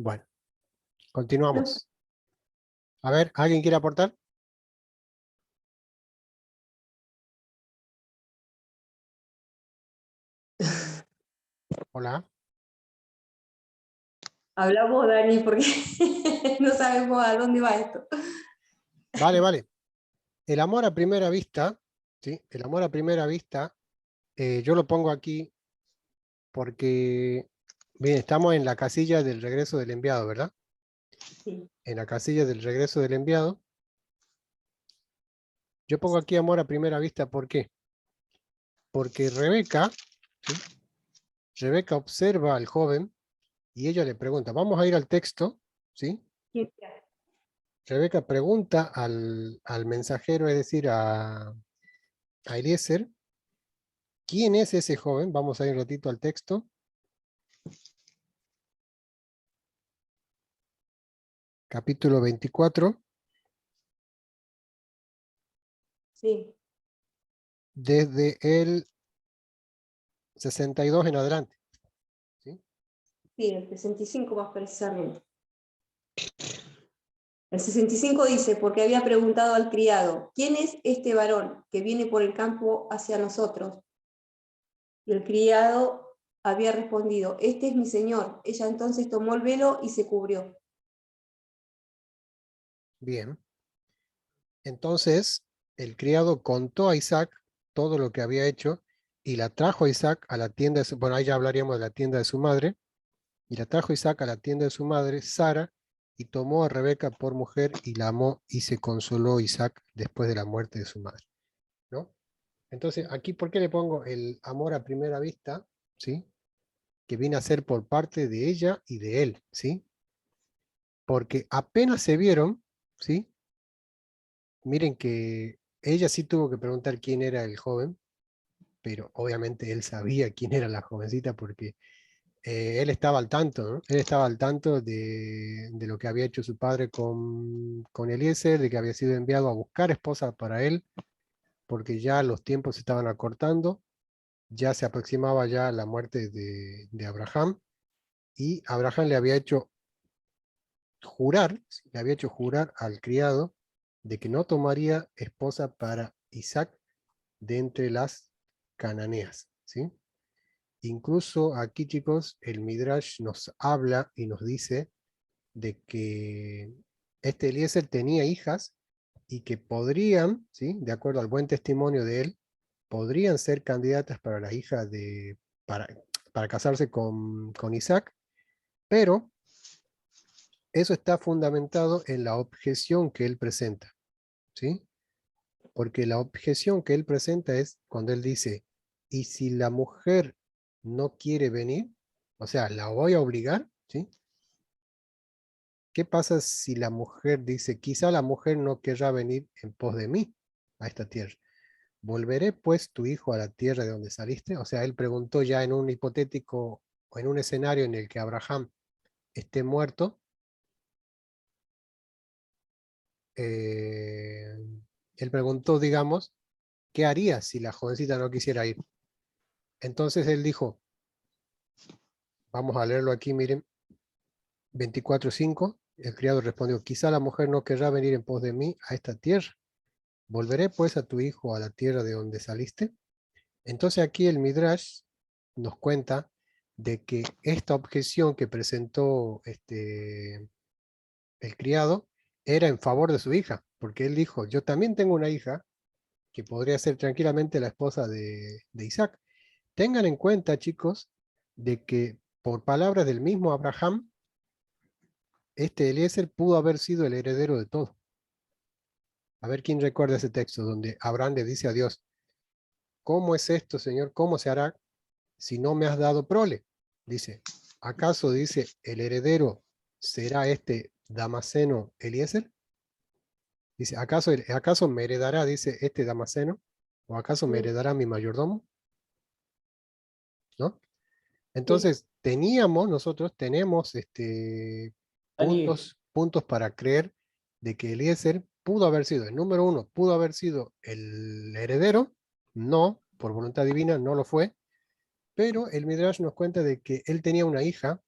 Bueno, continuamos. A ver, ¿alguien quiere aportar? Hola. Hablamos, Dani, porque no sabemos a dónde va esto. Vale, vale. El amor a primera vista, ¿sí? El amor a primera vista, yo lo pongo aquí porque, bien, estamos en la casilla del regreso del enviado, ¿verdad? Sí. En la casilla del regreso del enviado. Yo pongo aquí amor a primera vista, ¿por qué? Porque Rebeca, ¿sí? Rebeca observa al joven y ella le pregunta, vamos a ir al texto, ¿sí? Rebeca pregunta al mensajero, es decir, a Eliezer, ¿quién es ese joven? Vamos a ir un ratito al texto. Capítulo 24, Sí, desde el 62 en adelante. ¿Sí? sí, el 65 más precisamente. El 65 dice, porque había preguntado al criado, ¿quién es este varón que viene por el campo hacia nosotros? Y el criado había respondido, este es mi señor. Ella entonces tomó el velo y se cubrió. Bien. Entonces, el criado contó a Isaac todo lo que había hecho y la trajo a Isaac a la tienda de su, bueno, ahí ya hablaríamos de la tienda de su madre, y la trajo Isaac a la tienda de su madre, Sara, y tomó a Rebeca por mujer y la amó y se consoló Isaac después de la muerte de su madre, ¿no? Entonces, aquí, ¿por qué le pongo el amor a primera vista? ¿Sí? Que viene a ser por parte de ella y de él, ¿sí? Porque apenas se vieron, ¿sí? Miren que ella sí tuvo que preguntar quién era el joven, pero obviamente él sabía quién era la jovencita porque él estaba al tanto, ¿no? Él estaba al tanto de lo que había hecho su padre con Eliezer, de que había sido enviado a buscar esposa para él, porque ya los tiempos se estaban acortando, ya se aproximaba ya la muerte de Abraham, y Abraham le había hecho jurar al criado de que no tomaría esposa para Isaac de entre las cananeas, ¿sí? Incluso aquí, chicos, el Midrash nos habla y nos dice de que este Eliezer tenía hijas y que podrían, ¿sí? De acuerdo al buen testimonio de él, podrían ser candidatas para la hija para, para casarse con Isaac, pero eso está fundamentado en la objeción que él presenta, ¿sí? Porque la objeción que él presenta es cuando él dice, ¿y si la mujer no quiere venir? O sea, ¿la voy a obligar? ¿Sí? ¿Qué pasa si la mujer dice, quizá la mujer no querrá venir en pos de mí a esta tierra? ¿Volveré pues tu hijo a la tierra de donde saliste? O sea, él preguntó ya en un hipotético o en un escenario en el que Abraham esté muerto, eh, él preguntó, digamos, ¿qué haría si la jovencita no quisiera ir? Entonces él dijo, vamos a leerlo aquí, miren, 24:5, el criado respondió, quizá la mujer no querrá venir en pos de mí a esta tierra. ¿Volveré pues a tu hijo a la tierra de donde saliste? Entonces aquí el Midrash nos cuenta de que esta objeción que presentó el criado era en favor de su hija, porque él dijo, yo también tengo una hija que podría ser tranquilamente la esposa de Isaac. Tengan en cuenta, chicos, de que por palabras del mismo Abraham, este Eliezer pudo haber sido el heredero de todo. A ver quién recuerda ese texto donde Abraham le dice a Dios, ¿cómo es esto, Señor? ¿Cómo se hará si no me has dado prole? Dice, ¿acaso dice el heredero será este Damaseno Eliezer? Dice, ¿acaso me heredará, dice este Damaseno? ¿O acaso me Sí, heredará mi mayordomo? ¿No? sí. Entonces, nosotros tenemos Dani, puntos para creer de que Eliezer pudo haber sido, el número uno, pudo haber sido el heredero, no, por voluntad divina no lo fue, pero el Midrash nos cuenta de que él tenía una hija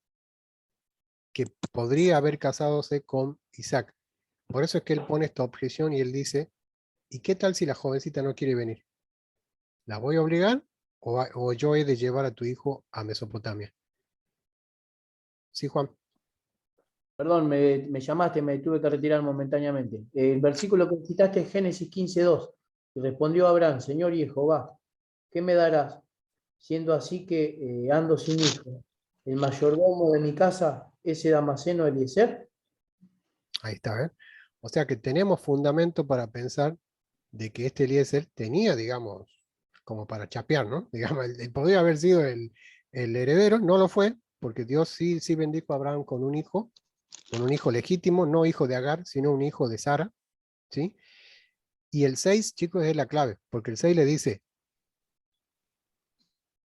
que podría haber casadose con Isaac. Por eso es que él pone esta objeción y él dice, ¿y qué tal si la jovencita no quiere venir? ¿La voy a obligar o yo he de llevar a tu hijo a Mesopotamia? Sí, Juan. Perdón, me llamaste, me tuve que retirar momentáneamente. El versículo que citaste es Génesis 15:2. Y respondió Abraham, Señor y Jehová, ¿qué me darás? Siendo así que ando sin hijo. El mayordomo de mi casa, ese Damaseno Eliezer. Ahí está, ¿eh? O sea que tenemos fundamento para pensar de que este Eliezer tenía, digamos, como para chapear, ¿no? Digamos, él podría haber sido el heredero, no lo fue, porque Dios sí bendijo a Abraham con un hijo legítimo, no hijo de Agar, sino un hijo de Sara, ¿sí? Y el 6, chicos, es la clave, porque el 6 le dice,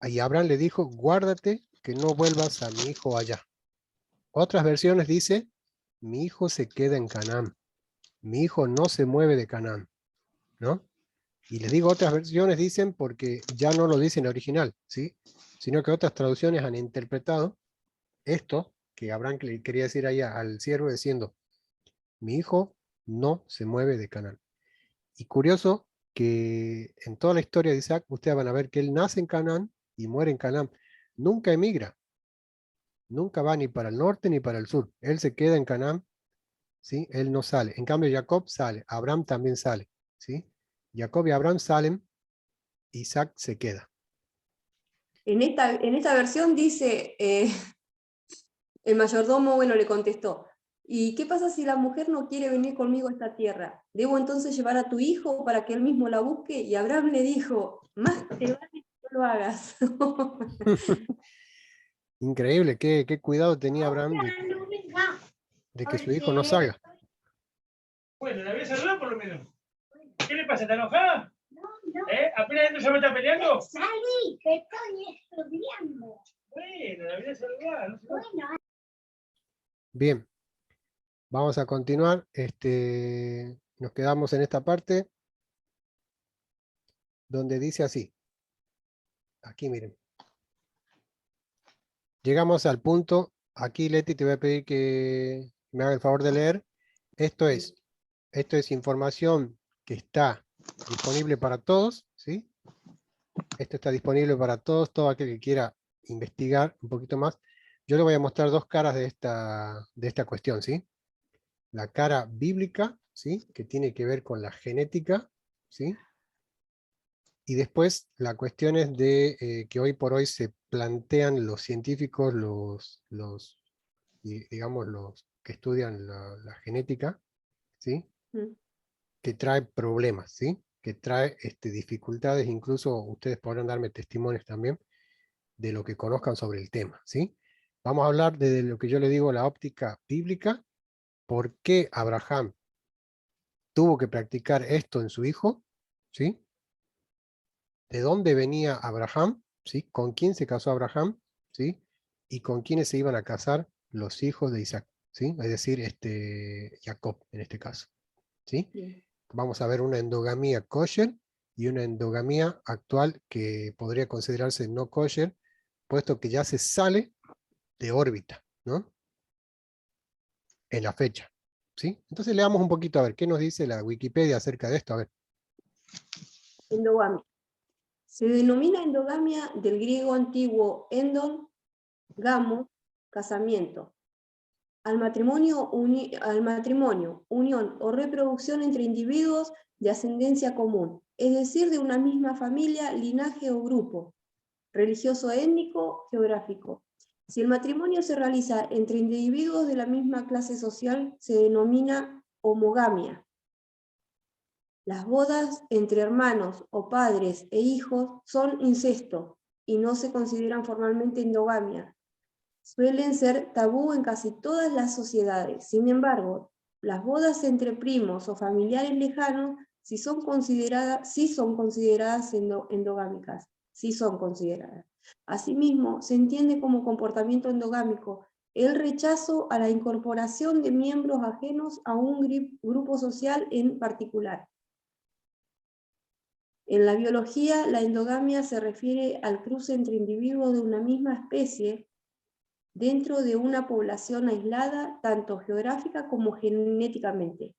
y Abraham le dijo, guárdate que no vuelvas a mi hijo allá. Otras versiones dice, mi hijo se queda en Canaán, mi hijo no se mueve de Canaán, ¿no? Y les digo, otras versiones dicen porque ya no lo dice en original, ¿sí? Sino que otras traducciones han interpretado esto que Abraham le quería decir ahí al siervo diciendo, mi hijo no se mueve de Canaán. Y curioso que en toda la historia de Isaac, ustedes van a ver que él nace en Canaán y muere en Canaán. Nunca emigra, nunca va ni para el norte ni para el sur. Él se queda en Canaán, ¿sí? Él no sale. En cambio, Jacob sale, Abraham también sale, ¿sí? Jacob y Abraham salen, Isaac se queda. En esta versión dice, el mayordomo, bueno, le contestó, ¿y qué pasa si la mujer no quiere venir conmigo a esta tierra? ¿Debo entonces llevar a tu hijo para que él mismo la busque? Y Abraham le dijo, más te vale que no lo hagas. Increíble, qué cuidado tenía Abraham de que su hijo no salga. Bueno, la voy a saludar por lo menos. ¿Qué le pasa? ¿Está enojada? No. ¿Apenas esto ya me está peleando? Salí, que estoy estudiando. Bueno, la voy a saludar. No sé. Bueno. Bien, vamos a continuar. Nos quedamos en esta parte donde dice así. Aquí miren. Llegamos al punto. Aquí, Leti, te voy a pedir que me haga el favor de leer. Esto es información que está disponible para todos, ¿sí? Esto está disponible para todos, todo aquel que quiera investigar un poquito más. Yo le voy a mostrar dos caras de esta cuestión, ¿sí? La cara bíblica, ¿sí? Que tiene que ver con la genética, ¿sí? Y después la cuestión es de que hoy por hoy se plantean los científicos, digamos, los que estudian la genética, ¿sí? Que trae problemas, ¿sí? Que trae dificultades, incluso ustedes podrán darme testimonios también de lo que conozcan sobre el tema, ¿sí? Vamos a hablar de lo que yo le digo la óptica bíblica, por qué Abraham tuvo que practicar esto en su hijo, ¿sí? De dónde venía Abraham, ¿sí? Con quién se casó Abraham, ¿sí? Y con quiénes se iban a casar los hijos de Isaac, ¿sí? Es decir, Jacob en este caso, ¿sí? Bien. Vamos a ver una endogamía kosher y una endogamía actual que podría considerarse no kosher, puesto que ya se sale de órbita, ¿no? En la fecha, ¿sí? Entonces leamos un poquito a ver qué nos dice la Wikipedia acerca de esto, a ver. Endogamia. Se denomina endogamia del griego antiguo endon, gamo, casamiento. Al matrimonio, unión o reproducción entre individuos de ascendencia común, es decir, de una misma familia, linaje o grupo, religioso, étnico, geográfico. Si el matrimonio se realiza entre individuos de la misma clase social, se denomina homogamia. Las bodas entre hermanos o padres e hijos son incesto y no se consideran formalmente endogamia. Suelen ser tabú en casi todas las sociedades. Sin embargo, las bodas entre primos o familiares lejanos sí son consideradas endogámicas. Sí son consideradas. Asimismo, se entiende como comportamiento endogámico el rechazo a la incorporación de miembros ajenos a un grupo social en particular. En la biología, la endogamia se refiere al cruce entre individuos de una misma especie dentro de una población aislada, tanto geográfica como genéticamente.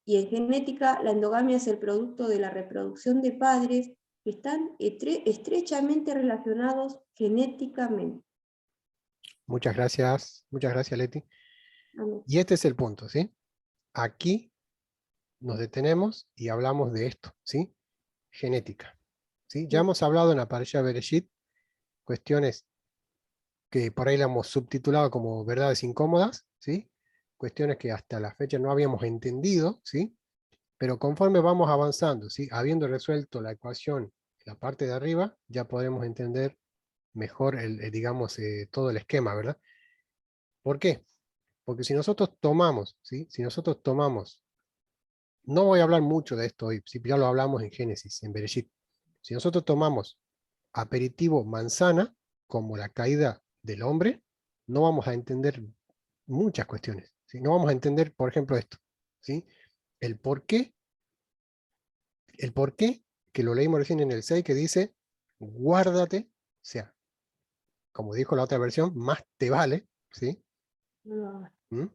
Y en genética, la endogamia es el producto de la reproducción de padres que están estrechamente relacionados genéticamente. Muchas gracias Leti. Amén. Y este es el punto, ¿sí? Aquí nos detenemos y hablamos de esto, ¿sí? Genética, ¿sí? Ya hemos hablado en la Parashá Bereshit cuestiones que por ahí la hemos subtitulado como verdades incómodas, ¿sí? Cuestiones que hasta la fecha no habíamos entendido, ¿sí? Pero conforme vamos avanzando, ¿sí? Habiendo resuelto la ecuación en la parte de arriba, ya podremos entender mejor, digamos, todo el esquema, ¿verdad? ¿Por qué? Porque si nosotros tomamos, ¿sí? Si nosotros tomamos, no voy a hablar mucho de esto hoy, si ya lo hablamos en Génesis, en Bereshit. Si nosotros tomamos aperitivo manzana como la caída del hombre, no vamos a entender muchas cuestiones, ¿sí? No vamos a entender, por ejemplo, esto, ¿sí? El por qué, que lo leímos recién en el 6, que dice, guárdate, o sea, como dijo la otra versión, más te vale, ¿sí? No, ¿Mm?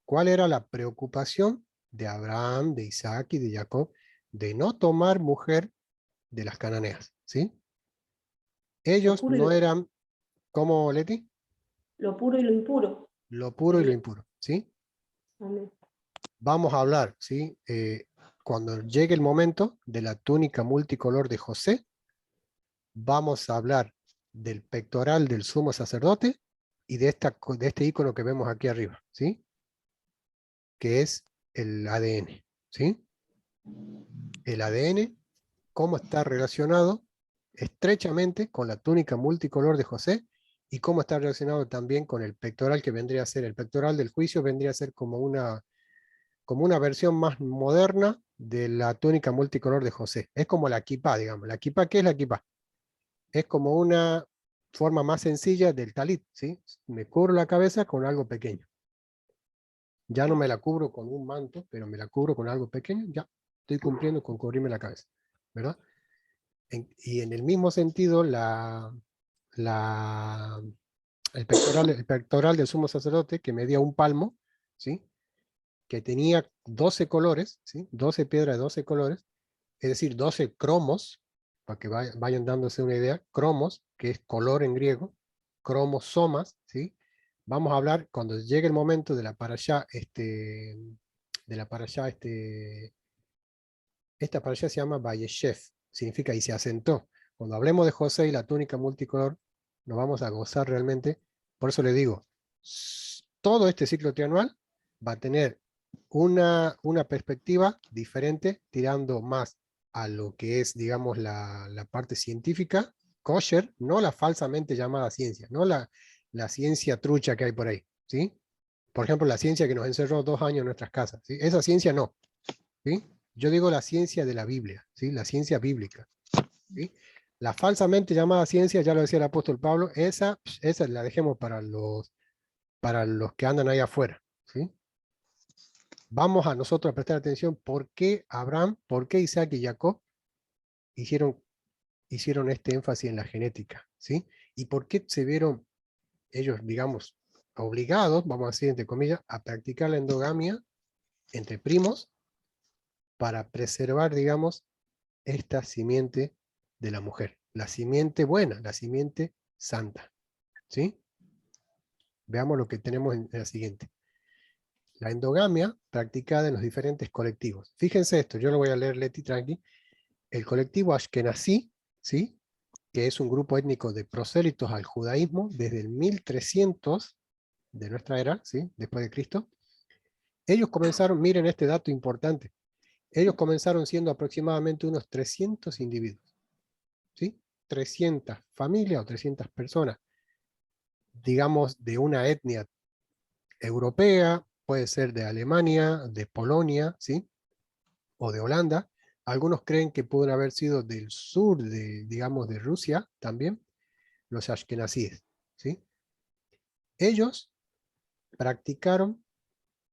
¿Cuál era la preocupación de Abraham, de Isaac y de Jacob de no tomar mujer de las cananeas? ¿Sí? lo Ellos puro y no eran, ¿cómo, Leti? lo puro y lo impuro. Lo puro y lo Sería. impuro. ¿Sí? Amén. Vamos a hablar, ¿sí? Cuando llegue el momento de la túnica multicolor de José, vamos a hablar del pectoral del sumo sacerdote y de este icono que vemos aquí arriba, ¿sí? Que es el ADN, ¿sí? El ADN, cómo está relacionado estrechamente con la túnica multicolor de José y cómo está relacionado también con el pectoral, que vendría a ser, el pectoral del juicio vendría a ser como una versión más moderna de la túnica multicolor de José. Es como la kipá, digamos. ¿La kipá qué es la kipá? Es como una forma más sencilla del talit, ¿sí? Me cubro la cabeza con algo pequeño. Ya no me la cubro con un manto, pero me la cubro con algo pequeño, ya estoy cumpliendo con cubrirme la cabeza, ¿verdad? Y en el mismo sentido, el pectoral del sumo sacerdote, que medía un palmo, ¿sí? Que tenía 12 colores, ¿sí? 12 piedras de 12 colores, es decir, 12 cromos, para que vayan dándose una idea, cromos, que es color en griego, cromosomas, ¿sí? Vamos a hablar, cuando llegue el momento de la parashá, esta parashá se llama Vayeshef, significa y se asentó. Cuando hablemos de José y la túnica multicolor, nos vamos a gozar realmente. Por eso le digo, todo este ciclo trianual va a tener una perspectiva diferente, tirando más a lo que es, digamos, la parte científica, kosher, no la falsamente llamada ciencia, no la ciencia trucha que hay por ahí, ¿sí? Por ejemplo, la ciencia que nos encerró 2 años en nuestras casas, ¿sí? Esa ciencia no, ¿sí? Yo digo la ciencia de la Biblia, ¿sí? La ciencia bíblica, ¿sí? La falsamente llamada ciencia, ya lo decía el apóstol Pablo, esa la dejemos para los que andan ahí afuera, ¿sí? Vamos a nosotros a prestar atención por qué Abraham, por qué Isaac y Jacob hicieron este énfasis en la genética, ¿sí? Y por qué se vieron ellos, digamos, obligados, vamos a decir entre comillas, a practicar la endogamia entre primos para preservar, digamos, esta simiente de la mujer, la simiente buena, la simiente santa, ¿sí? Veamos lo que tenemos en la siguiente. La endogamia practicada en los diferentes colectivos. Fíjense esto, yo lo voy a leer, Leti, tranqui. El colectivo Ashkenazí, ¿sí? Que es un grupo étnico de prosélitos al judaísmo desde el 1300 de nuestra era, ¿sí? Después de Cristo. Ellos comenzaron, miren este dato importante, ellos comenzaron siendo aproximadamente unos 300 individuos, ¿sí? 300 familias o 300 personas, digamos, de una etnia europea, puede ser de Alemania, de Polonia, ¿sí? O de Holanda. Algunos creen que pueden haber sido del sur, digamos, de Rusia también, los ashkenazíes, ¿sí? Ellos practicaron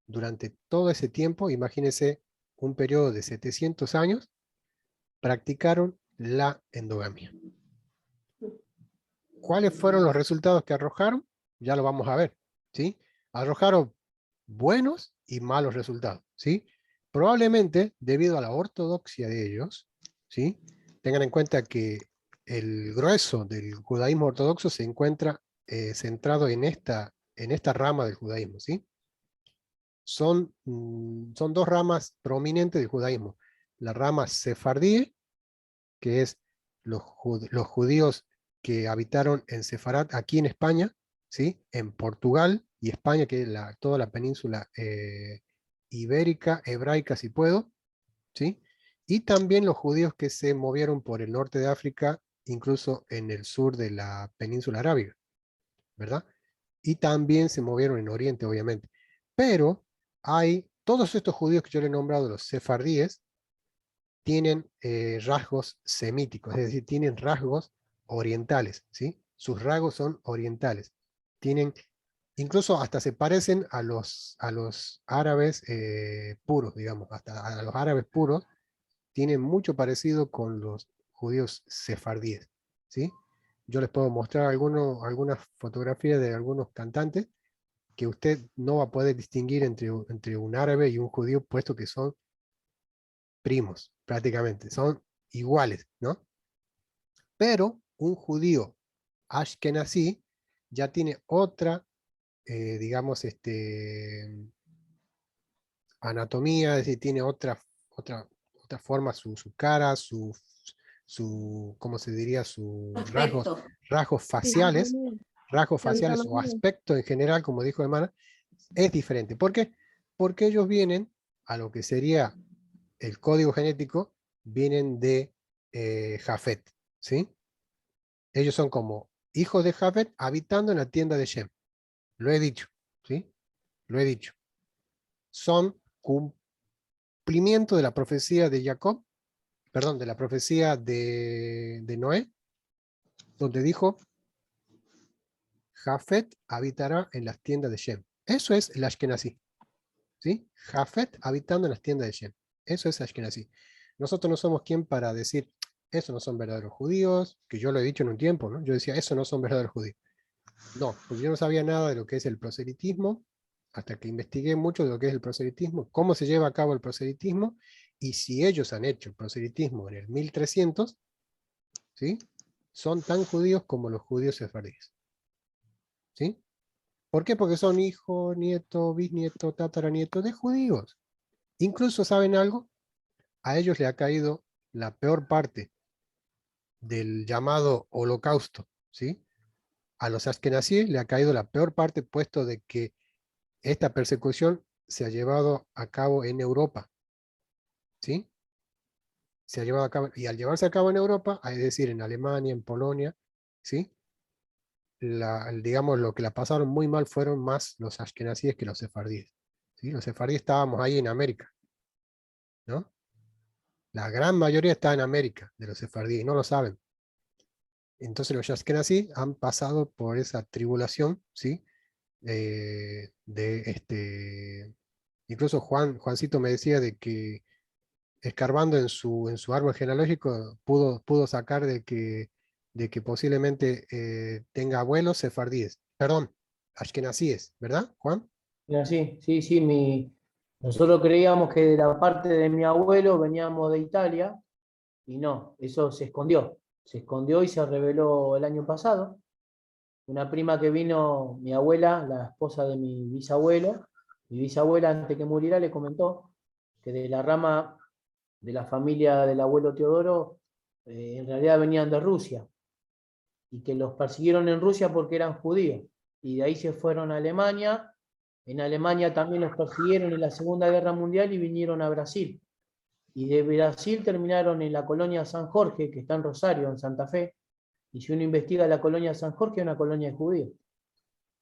durante todo ese tiempo, imagínense un periodo de 700 años, practicaron la endogamia. ¿Cuáles fueron los resultados que arrojaron? ya lo vamos a ver, ¿sí? Arrojaron buenos y malos resultados, ¿sí? Probablemente, debido a la ortodoxia de ellos, ¿sí? Tengan en cuenta que el grueso del judaísmo ortodoxo se encuentra centrado en esta rama del judaísmo, ¿sí? Son dos ramas prominentes del judaísmo. La rama sefardí, que es los judíos que habitaron en Sefarad, aquí en España, ¿sí? En Portugal y España, que es toda la península ibérica, hebraica, si puedo, ¿sí? Y también los judíos que se movieron por el norte de África, incluso en el sur de la península arábiga, ¿verdad? Y también se movieron en Oriente, obviamente. Pero hay todos estos judíos que yo le he nombrado, los sefardíes, tienen rasgos semíticos, es decir, tienen rasgos orientales, ¿sí? Sus rasgos son orientales. Tienen, incluso hasta se parecen a los árabes puros, digamos, hasta a los árabes puros, tienen mucho parecido con los judíos sefardíes, ¿sí? Yo les puedo mostrar algunas fotografías de algunos cantantes que usted no va a poder distinguir entre un árabe y un judío, puesto que son primos, prácticamente, son iguales, ¿no? Pero un judío ashkenazí ya tiene otra, digamos, anatomía, es decir, tiene otra forma, su cara, ¿cómo se diría? Sus Aspecto. rasgos Sí, faciales o aspecto en general, como dijo Emana, es diferente. ¿Por qué? Porque ellos vienen a lo que sería el código genético, vienen de Jafet, ¿sí? Ellos son como hijos de Jafet habitando en la tienda de Shem. Lo he dicho, ¿sí? Lo he dicho. Son cumplimiento de la profecía de Jacob, perdón, de la profecía de Noé, donde dijo, Jafet habitará en las tiendas de Shem. Eso es el Ashkenazí, ¿sí? Jafet habitando en las tiendas de Shem. Eso es Ashkenazí. Nosotros no somos quien para decir, eso no son verdaderos judíos, que yo lo he dicho en un tiempo, ¿no? Yo decía, eso no son verdaderos judíos. No, porque yo no sabía nada de lo que es el proselitismo, hasta que investigué mucho de lo que es el proselitismo, cómo se lleva a cabo el proselitismo, y si ellos han hecho el proselitismo en el 1300, ¿sí? Son tan judíos como los judíos sefardíes, ¿sí? ¿Por qué? Porque son hijo, nieto, bisnieto, tataranieto de judíos. Incluso, ¿saben algo? A ellos le ha caído la peor parte del llamado holocausto, ¿sí? A los askenazíes le ha caído la peor parte, puesto de que esta persecución se ha llevado a cabo en Europa, ¿sí? Se ha llevado a cabo, y al llevarse a cabo en Europa, es decir, en Alemania, en Polonia, ¿sí? Digamos, lo que la pasaron muy mal fueron más los askenazíes que los sefardíes, ¿sí? Los sefardíes estábamos ahí en América, ¿no? La gran mayoría está en América, de los sefardíes, y no lo saben. Entonces los askenazí han pasado por esa tribulación, ¿sí? Incluso Juancito me decía de que escarbando en su árbol genealógico pudo sacar de que posiblemente tenga abuelos sefardíes, perdón, ashkenazíes, ¿verdad, Juan? Mira, sí, sí, sí, nosotros creíamos que de la parte de mi abuelo veníamos de Italia y no, eso se escondió y se reveló el año pasado. Una prima que vino, mi abuela, la esposa de mi bisabuela antes que muriera le comentó que de la rama de la familia del abuelo Teodoro en realidad venían de Rusia y que los persiguieron en Rusia porque eran judíos y de ahí se fueron a Alemania. En Alemania también los persiguieron en la Segunda Guerra Mundial y vinieron a Brasil. Y de Brasil terminaron en la colonia San Jorge, que está en Rosario, en Santa Fe. Y si uno investiga la colonia San Jorge, es una colonia de judíos.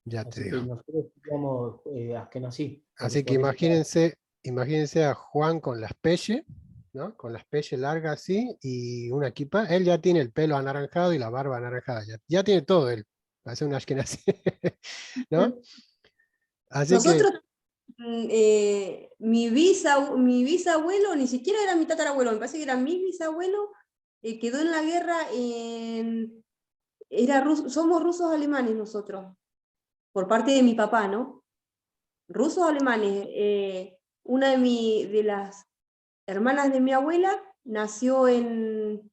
Ya te Así que digo. nosotros estudiamos askenazí. Así que Por eso, imagínense a Juan con las pelle, ¿no? Con las pelle largas así y una equipa. Él ya tiene el pelo anaranjado y la barba anaranjada. Ya tiene todo él. Parece un ashkenazí, ¿no? Así que, Nosotros, mi bisabuelo, ni siquiera era mi tatarabuelo, me parece que era mi bisabuelo, quedó en la guerra somos rusos alemanes nosotros. por parte de mi papá, ¿no? Rusos o alemanes. Una de las hermanas de mi abuela nació en,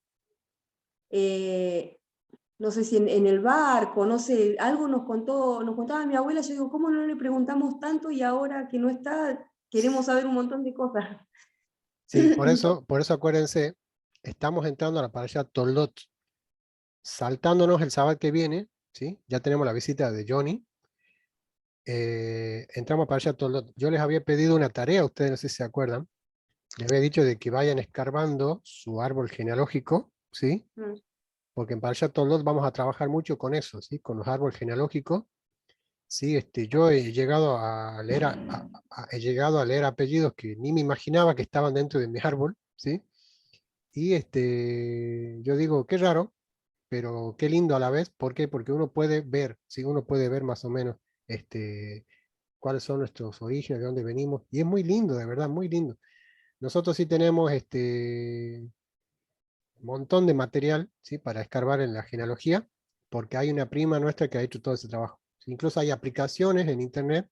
no sé si en el barco, no sé, algo nos contaba mi abuela. Yo digo, ¿cómo no le preguntamos tanto y ahora que no está, queremos saber un montón de cosas? Sí, por eso acuérdense, estamos entrando a la parasha Toldot, saltándonos el sábado que viene, ¿sí? Ya tenemos la visita de Johnny. Entramos a parasha Toldot. Yo les había pedido una tarea a ustedes, no sé si se acuerdan. Les había dicho de que vayan escarbando su árbol genealógico, ¿sí? Mm. Porque en parasha Toldot vamos a trabajar mucho con eso, ¿sí? Con los árboles genealógicos. Sí, yo he llegado a leer, he llegado a leer apellidos que ni me imaginaba que estaban dentro de mi árbol, ¿sí? Y yo digo, qué raro, pero qué lindo a la vez. ¿Por qué? Porque uno puede ver, ¿sí? Uno puede ver más o menos cuáles son nuestros orígenes, de dónde venimos. Y es muy lindo, de verdad, muy lindo. Nosotros sí tenemos montón de material, ¿sí? Para escarbar en la genealogía, porque hay una prima nuestra que ha hecho todo ese trabajo. Incluso hay aplicaciones en internet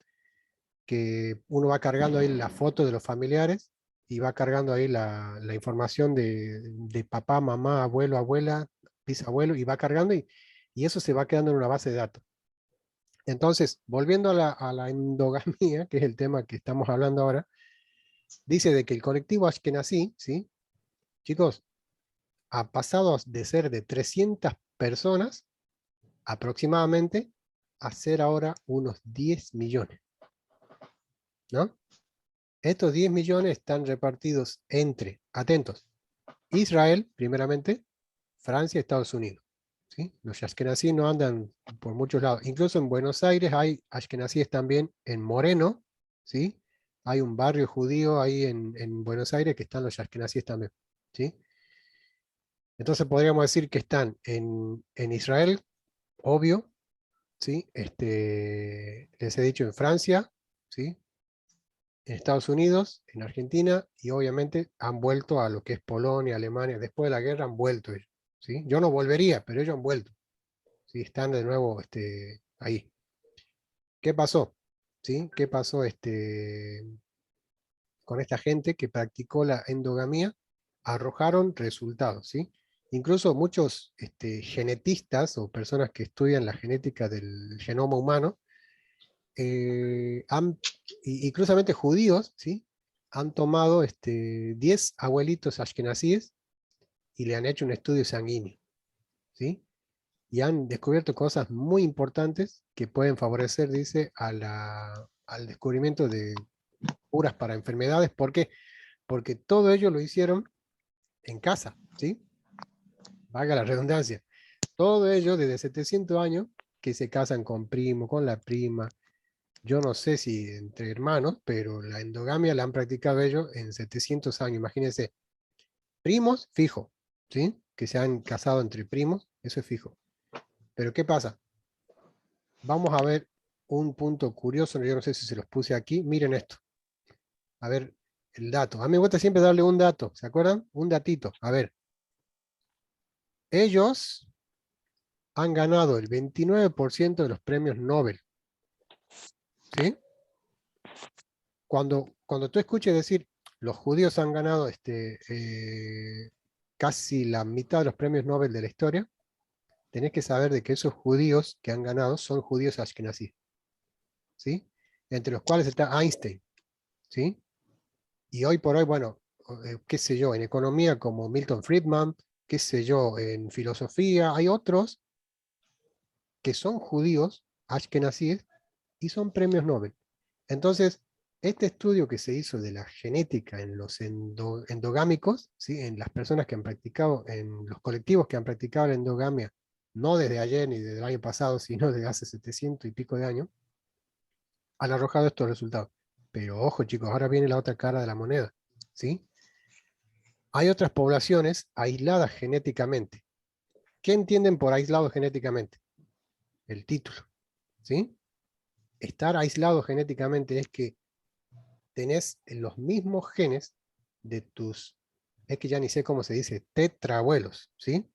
que uno va cargando ahí la foto de los familiares y va cargando ahí la información de papá, mamá, abuelo, abuela, bisabuelo, y va cargando y eso se va quedando en una base de datos. Entonces, volviendo a la endogamia, que es el tema que estamos hablando ahora, dice de que el colectivo Ashkenazí, ¿sí? Chicos, ha pasado de ser de 300 personas aproximadamente a ser ahora unos 10 millones, ¿no? Estos 10 millones están repartidos entre, atentos, Israel, primeramente, Francia y Estados Unidos. ¿Sí? Los ashkenazíes no andan por muchos lados. Incluso en Buenos Aires hay ashkenazíes también en Moreno, ¿sí? Hay un barrio judío ahí en Buenos Aires que están los ashkenazíes también, ¿sí? Entonces podríamos decir que están en Israel, obvio, ¿sí? Les he dicho en Francia, ¿sí? En Estados Unidos, en Argentina, y obviamente han vuelto a lo que es Polonia, Alemania. Después de la guerra han vuelto ellos, ¿sí? Yo no volvería, pero ellos han vuelto, ¿sí? Están de nuevo ahí. ¿Qué pasó? ¿Sí? ¿Qué pasó con esta gente que practicó la endogamia? Arrojaron resultados, ¿sí? Incluso muchos genetistas o personas que estudian la genética del genoma humano, y cruzamente judíos, ¿sí? Han tomado 10 abuelitos ashkenazíes y le han hecho un estudio sanguíneo, ¿sí? Y han descubierto cosas muy importantes que pueden favorecer, dice, al descubrimiento de curas para enfermedades. ¿Por qué? Porque todo ello lo hicieron en casa, ¿sí? Valga la redundancia. Todo ello desde 700 años que se casan con primo, con la prima. Yo no sé si entre hermanos, pero la endogamia la han practicado ellos en 700 años. Imagínense, primos, fijo, ¿sí? Que se han casado entre primos, eso es fijo. Pero ¿qué pasa? Vamos a ver un punto curioso, yo no sé si se los puse aquí. Miren esto. A ver, el dato. A mí me gusta siempre darle un dato, ¿se acuerdan? Un datito. A ver. Ellos han ganado el 29% de los premios Nobel, ¿sí? Cuando tú escuches decir, los judíos han ganado casi la mitad de los premios Nobel de la historia, tenés que saber de que esos judíos que han ganado son judíos ashkenazí, ¿sí? Entre los cuales está Einstein, ¿sí? Y hoy por hoy, bueno, qué sé yo, en economía como Milton Friedman, qué sé yo, en filosofía, hay otros que son judíos ashkenazíes y son premios Nobel. Entonces, este estudio que se hizo de la genética en los endogámicos, ¿sí? En las personas que han practicado, en los colectivos que han practicado la endogamia, no desde ayer ni desde el año pasado, sino desde hace 700 y pico de años, han arrojado estos resultados. Pero ojo chicos, ahora viene la otra cara de la moneda, ¿sí? Hay otras poblaciones aisladas genéticamente. ¿Qué entienden por aislado genéticamente? El título, ¿sí? Estar aislado genéticamente es que tenés los mismos genes de tus, es que ya ni sé cómo se dice, tetraabuelos, ¿sí?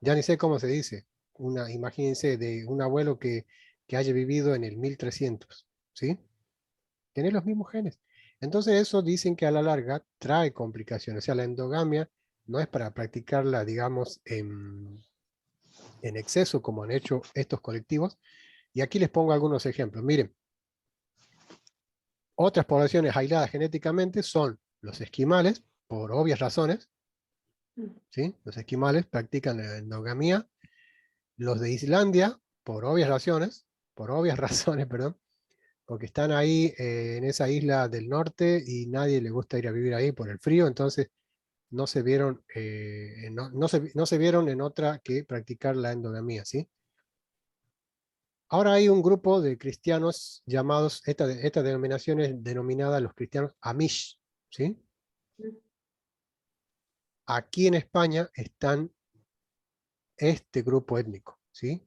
Ya ni sé cómo se dice. Imagínense de un abuelo que que haya vivido en el 1300, ¿sí? Tiene los mismos genes. Entonces eso dicen que a la larga trae complicaciones. O sea, la endogamia no es para practicarla, digamos, en exceso, como han hecho estos colectivos. Y aquí les pongo algunos ejemplos. Miren, otras poblaciones aisladas genéticamente son los esquimales, por obvias razones, ¿sí? Los esquimales practican la endogamia. Los de Islandia, por obvias razones, perdón, porque están ahí en esa isla del norte y nadie le gusta ir a vivir ahí por el frío, entonces no se vieron, no se vieron en otra que practicar la endogamia, ¿sí? Ahora hay un grupo de cristianos llamados, esta denominación es denominada los cristianos Amish, ¿sí? Aquí en España están este grupo étnico, ¿sí?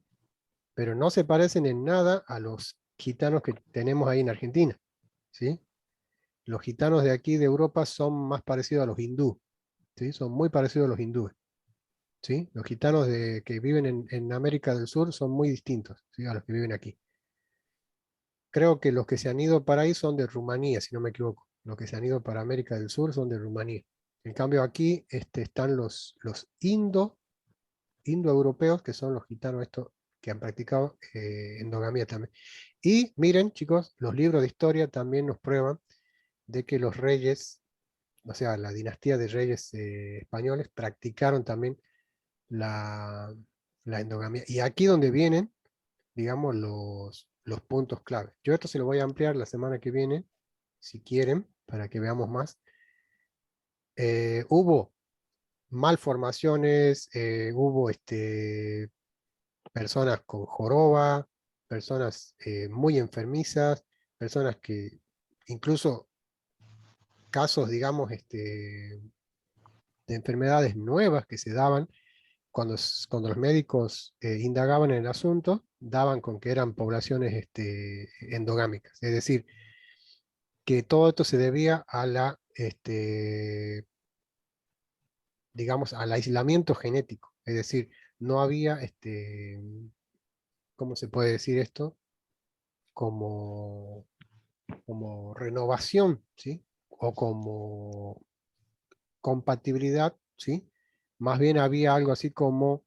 Pero no se parecen en nada a los gitanos que tenemos ahí en Argentina, ¿sí? Los gitanos de aquí de Europa son más parecidos a los hindú, ¿sí? Son muy parecidos a los hindúes, ¿sí? Los gitanos que viven en América del Sur son muy distintos, ¿sí? A los que viven aquí. Creo que los que se han ido para ahí son de Rumanía, si no me equivoco. Los que se han ido para América del Sur son de Rumanía. En cambio aquí están los indoeuropeos, que son los gitanos estos que han practicado endogamia también. Y miren, chicos, los libros de historia también nos prueban de que los reyes, o sea, la dinastía de reyes españoles, practicaron también la endogamia. Y aquí donde vienen, digamos, los puntos clave. Yo esto se lo voy a ampliar la semana que viene, si quieren, para que veamos más. Hubo malformaciones, hubo personas con joroba, personas muy enfermizas, personas que incluso casos, digamos, de enfermedades nuevas que se daban cuando los médicos indagaban en el asunto, daban con que eran poblaciones endogámicas. Es decir, que todo esto se debía a digamos, al aislamiento genético. Es decir, no había, ¿cómo se puede decir esto? Como renovación, ¿sí? O como compatibilidad, ¿sí? Más bien había algo así como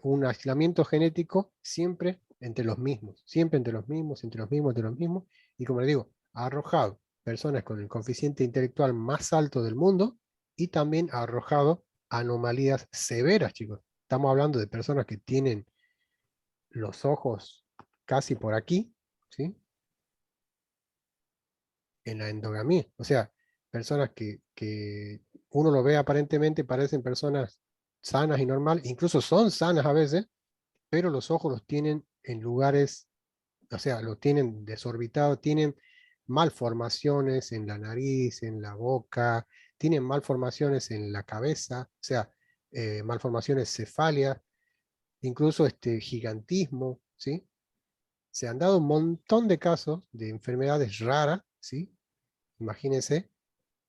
un aislamiento genético siempre entre los mismos, siempre entre los mismos, entre los mismos, entre los mismos, y como le digo, ha arrojado personas con el coeficiente intelectual más alto del mundo y también ha arrojado anomalías severas, chicos. Estamos hablando de personas que tienen los ojos casi por aquí, ¿sí? En la endogamia. O sea, personas que uno lo ve aparentemente, parecen personas sanas y normales, incluso son sanas a veces, pero los ojos los tienen en lugares, o sea, los tienen desorbitados, tienen malformaciones en la nariz, en la boca, tienen malformaciones en la cabeza, o sea, malformaciones cefálicas, incluso gigantismo, ¿sí? Se han dado un montón de casos de enfermedades raras, ¿sí? Imagínense,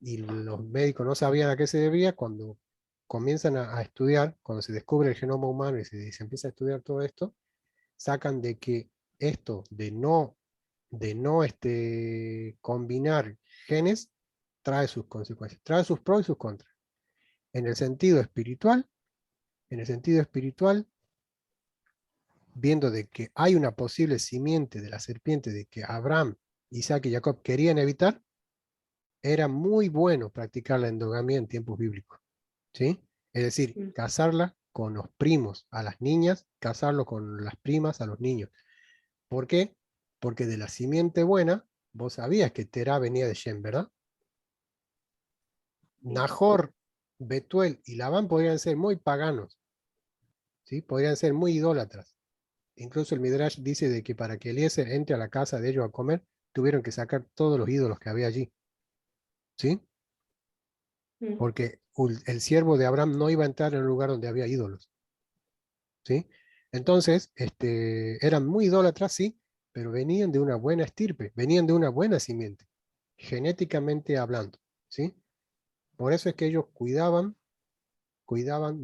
y los médicos no sabían a qué se debía. Cuando comienzan a estudiar, cuando se descubre el genoma humano y se empieza a estudiar todo esto, sacan de que esto de no combinar genes trae sus consecuencias, trae sus pros y sus contras. En el sentido espiritual, viendo de que hay una posible simiente de la serpiente de que Abraham, Isaac y Jacob querían evitar, era muy bueno practicar la endogamia en tiempos bíblicos, ¿sí? Es decir, casarla con los primos a las niñas, casarlo con las primas a los niños. ¿Por qué? Porque de la simiente buena, vos sabías que Terá venía de Shem, ¿verdad? Nahor, Betuel y Labán podrían ser muy paganos, ¿sí? Podrían ser muy idólatras. Incluso el Midrash dice de que para que Eliezer entre a la casa de ellos a comer, tuvieron que sacar todos los ídolos que había allí, ¿sí? Porque el siervo de Abraham no iba a entrar en un lugar donde había ídolos, ¿sí? Entonces, eran muy idólatras, sí, pero venían de una buena estirpe, venían de una buena simiente, genéticamente hablando, ¿sí? Por eso es que ellos cuidaban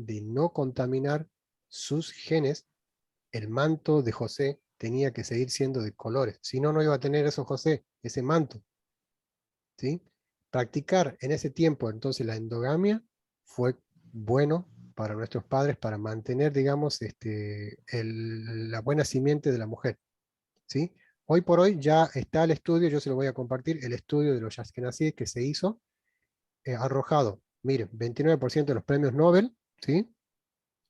de no contaminar sus genes, el manto de José, tenía que seguir siendo de colores. Si no, no iba a tener eso José, ese manto. ¿Sí? Practicar en ese tiempo entonces la endogamia fue bueno para nuestros padres para mantener, digamos, la buena simiente de la mujer. ¿Sí? Hoy por hoy ya está el estudio, yo se lo voy a compartir, el estudio de los ashkenazíes que se hizo, arrojado, miren, 29% de los premios Nobel, ¿sí?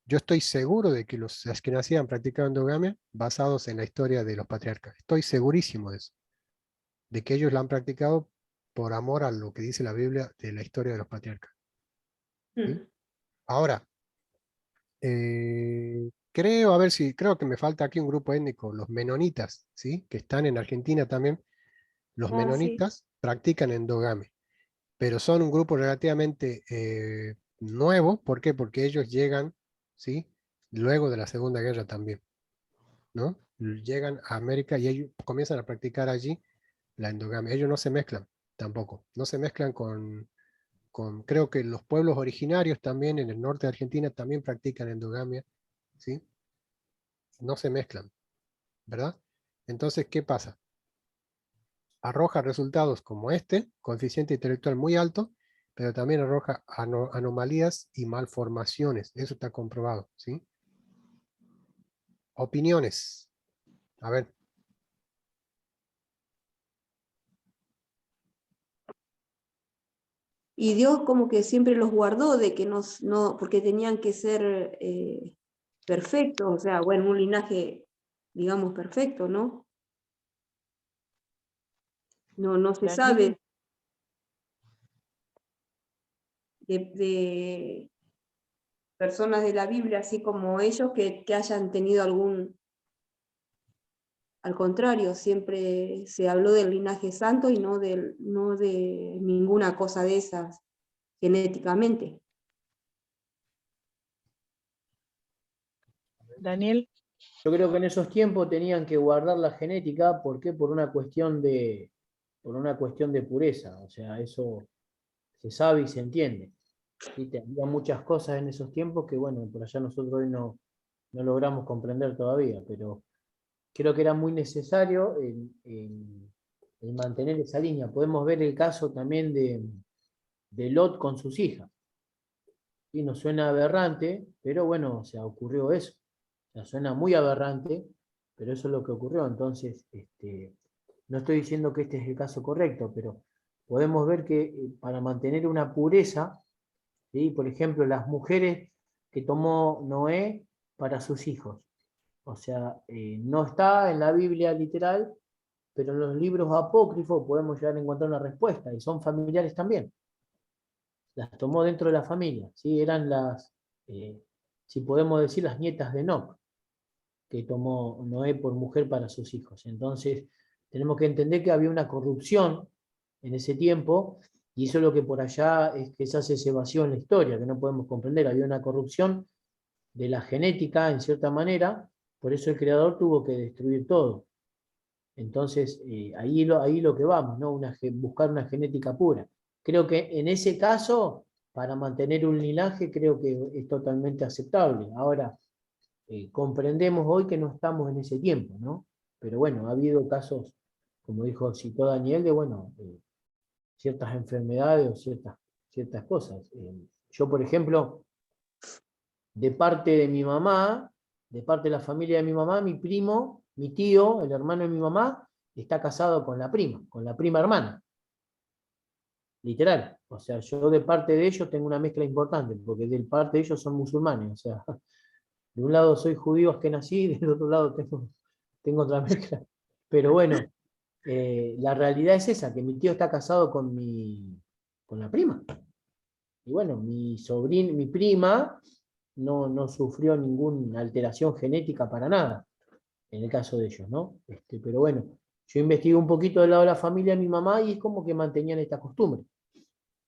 Yo estoy seguro de que los ashkenazíes han practicado endogamia basados en la historia de los patriarcas. Estoy segurísimo de eso, de que ellos la han practicado por amor a lo que dice la Biblia de la historia de los patriarcas. ¿Sí? Ahora, creo que me falta aquí un grupo étnico, los menonitas, ¿sí? Que están en Argentina también. Los Ah, sí. menonitas practican endogamia, pero son un grupo relativamente nuevo. ¿Por qué? Porque ellos llegan, ¿sí? Luego de la Segunda Guerra también, ¿no? Llegan a América y ellos comienzan a practicar allí la endogamia. Ellos no se mezclan tampoco, no se mezclan creo que los pueblos originarios también en el norte de Argentina también practican endogamia, ¿sí? No se mezclan, ¿verdad? Entonces, ¿qué pasa? Arroja resultados como coeficiente intelectual muy alto, pero también arroja anomalías y malformaciones. Eso está comprobado, ¿sí? Opiniones. A ver. Y Dios como que siempre los guardó de que no, porque tenían que ser perfectos, o sea, bueno, un linaje, digamos, perfecto, ¿no? No se sabe de personas de la Biblia, así como ellos, que hayan tenido al contrario, siempre se habló del linaje santo y no de ninguna cosa de esas genéticamente. Daniel, Yo creo que en esos tiempos tenían que guardar la genética, ¿por qué? Por una cuestión de pureza, o sea, eso se sabe y se entiende. ¿Sí? Había muchas cosas en esos tiempos que, bueno, por allá nosotros hoy no logramos comprender todavía, pero creo que era muy necesario el mantener esa línea. Podemos ver el caso también de Lot con sus hijas. Y nos suena aberrante, pero bueno, o sea, ocurrió eso. O sea, suena muy aberrante, pero eso es lo que ocurrió. Entonces, no estoy diciendo que este es el caso correcto, pero podemos ver que para mantener una pureza, ¿sí? Por ejemplo, las mujeres que tomó Noé para sus hijos. O sea, no está en la Biblia literal, pero en los libros apócrifos podemos llegar a encontrar una respuesta, y son familiares también. Las tomó dentro de la familia, ¿sí? Eran si podemos decir, las nietas de Enoc, que tomó Noé por mujer para sus hijos. Entonces, tenemos que entender que había una corrupción en ese tiempo, y eso es lo que por allá es que se hace ese vacío en la historia, que no podemos comprender. Había una corrupción de la genética, en cierta manera, por eso el Creador tuvo que destruir todo. Entonces, ahí lo que vamos, ¿no? Buscar una genética pura. Creo que en ese caso, para mantener un linaje, creo que es totalmente aceptable. Ahora, comprendemos hoy que no estamos en ese tiempo, ¿no? Pero bueno, ha habido casos, como citó Daniel, de, bueno, ciertas enfermedades o ciertas cosas. Yo, por ejemplo, de parte de mi mamá, de parte de la familia de mi mamá, mi primo, mi tío, el hermano de mi mamá, está casado con la prima hermana. Literal. O sea, yo de parte de ellos tengo una mezcla importante, porque de parte de ellos son musulmanes. O sea, de un lado soy judío que nací, del otro lado tengo otra mezcla. Pero bueno, la realidad es esa, que mi tío está casado con la prima. Y bueno, mi prima no sufrió ninguna alteración genética para nada, en el caso de ellos, ¿no? Pero bueno, yo investigué un poquito del lado de la familia de mi mamá y es como que mantenían esta costumbre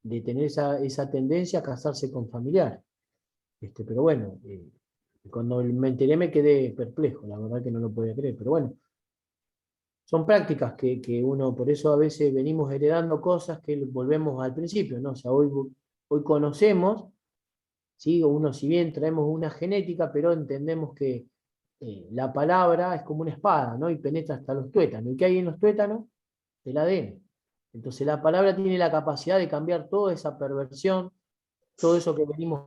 de tener esa tendencia a casarse con familiares. Pero bueno, cuando me enteré me quedé perplejo, la verdad que no lo podía creer, pero bueno, son prácticas que uno, por eso a veces venimos heredando cosas que volvemos al principio, ¿no? O sea, hoy conocemos, ¿sí? Uno, si bien traemos una genética, pero entendemos que la palabra es como una espada, ¿no? Y penetra hasta los tuétanos. ¿Y qué hay en los tuétanos? El ADN. Entonces la palabra tiene la capacidad de cambiar toda esa perversión, todo eso que venimos